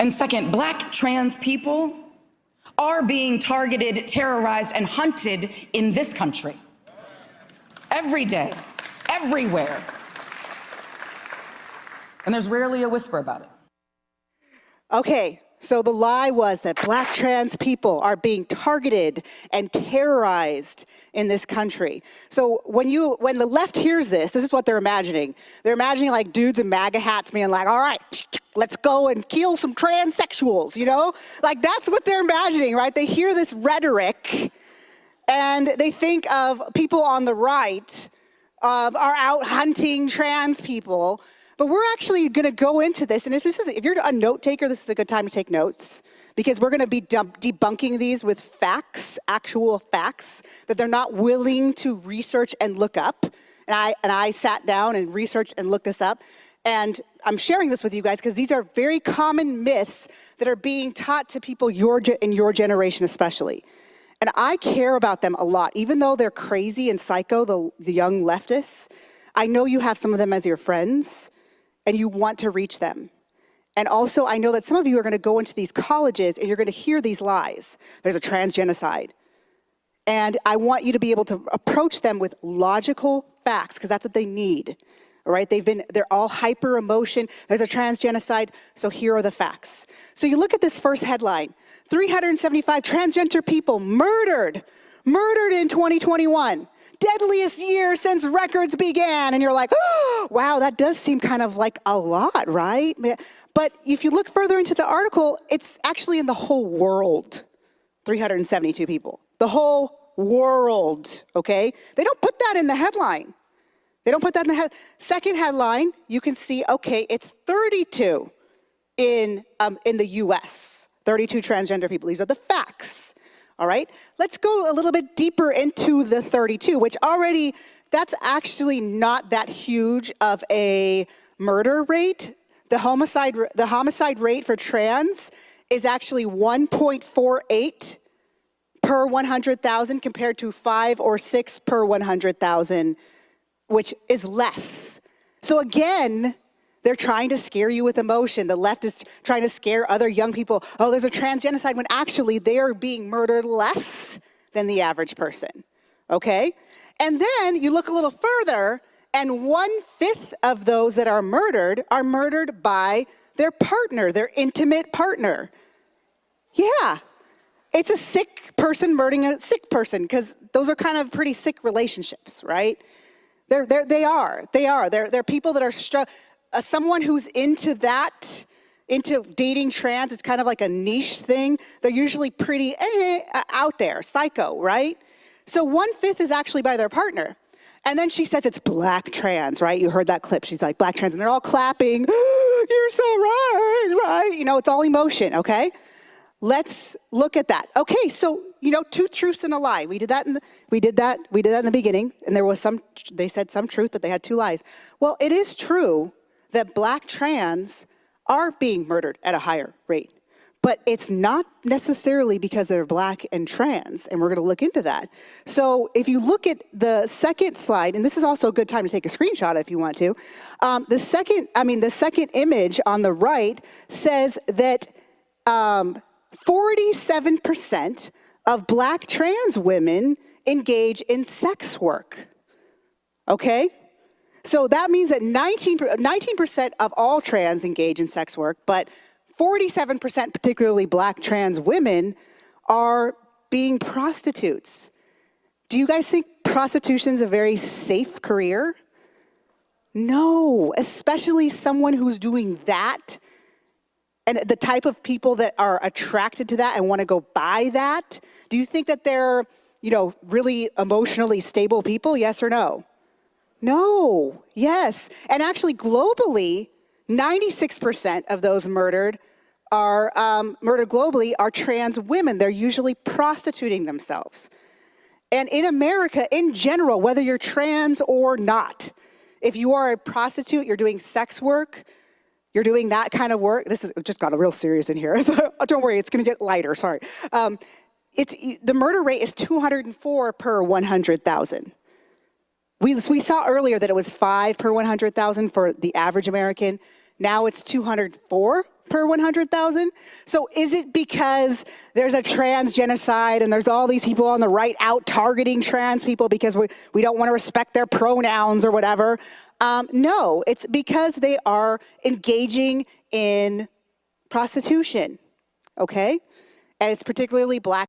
And second, Black trans people are being targeted, terrorized, and hunted in this country. Every day, everywhere. And there's rarely a whisper about it. Okay, so the lie was that Black trans people are being targeted and terrorized in this country. So when the left hears this is what they're imagining. They're imagining like dudes in MAGA hats being like, all right, let's go and kill some transsexuals, you know? Like that's what they're imagining, right? They hear this rhetoric and they think of people on the right are out hunting trans people. But we're actually going to go into this, and if you're a note taker, this is a good time to take notes, because we're going to be debunking these with facts, actual facts, that they're not willing to research and look up. And I sat down and researched and looked this up, and I'm sharing this with you guys because these are very common myths that are being taught to people in your generation especially. And I care about them a lot, even though they're crazy and psycho, the young leftists. I know you have some of them as your friends, and you want to reach them. And also, I know that some of you are going to go into these colleges and you're going to hear these lies. There's a trans genocide. And I want you to be able to approach them with logical facts, because that's what they need. All right? They're all hyper emotion. There's a trans genocide, so here are the facts. So you look at this first headline: 375 transgender people murdered in 2021. Deadliest year since records began. And you're like, oh, wow, that does seem kind of like a lot, right? But if you look further into the article, it's actually in the whole world, 372 people. The whole world, okay? They don't put that in the headline. They don't put that in the second headline. You can see, okay, it's 32 in the US, 32 transgender people. These are the facts. All right, let's go a little bit deeper into the 32, which already, that's actually not that huge of a murder rate. The homicide rate for trans is actually 1.48 per 100,000 compared to 5 or 6 per 100,000, which is less. So again, they're trying to scare you with emotion. The left is trying to scare other young people. Oh, there's a trans genocide, when actually they are being murdered less than the average person, okay? And then you look a little further, and 1/5 of those that are murdered by their partner, their intimate partner. Yeah, it's a sick person murdering a sick person, because those are kind of pretty sick relationships, right? They are. They're people that are someone who's into dating trans. It's kind of like a niche thing. They're usually pretty out there, psycho, right? So 1/5 is actually by their partner. And then she says it's Black trans, right? You heard that clip. She's like, Black trans, and they're all clapping. You're so right? You know, it's all emotion, okay? Let's look at that. Okay, so, you know, 2 truths and a lie. We did that in the beginning, and they said some truth, but they had 2 lies. Well, it is true that Black trans are being murdered at a higher rate. But it's not necessarily because they're Black and trans, and we're going to look into that. So if you look at the second slide, and this is also a good time to take a screenshot if you want to, the second image on the right says that 47% of Black trans women engage in sex work, okay? So that means that 19% of all trans engage in sex work, but 47%, particularly Black trans women, are being prostitutes. Do you guys think prostitution is a very safe career? No, especially someone who's doing that, and the type of people that are attracted to that and want to go buy that. Do you think that they're, you know, really emotionally stable people? Yes or no? No, yes. And actually globally, 96% of those murdered globally are trans women. They're usually prostituting themselves. And in America, in general, whether you're trans or not, if you are a prostitute, you're doing sex work, you're doing that kind of work. This is just got real serious in here. So don't worry, it's going to get lighter, sorry. The murder rate is 204 per 100,000. We saw earlier that it was 5 per 100,000 for the average American. Now it's 204 per 100,000. So is it because there's a trans genocide and there's all these people on the right out targeting trans people because we don't want to respect their pronouns or whatever? No, it's because they are engaging in prostitution, okay? And it's particularly black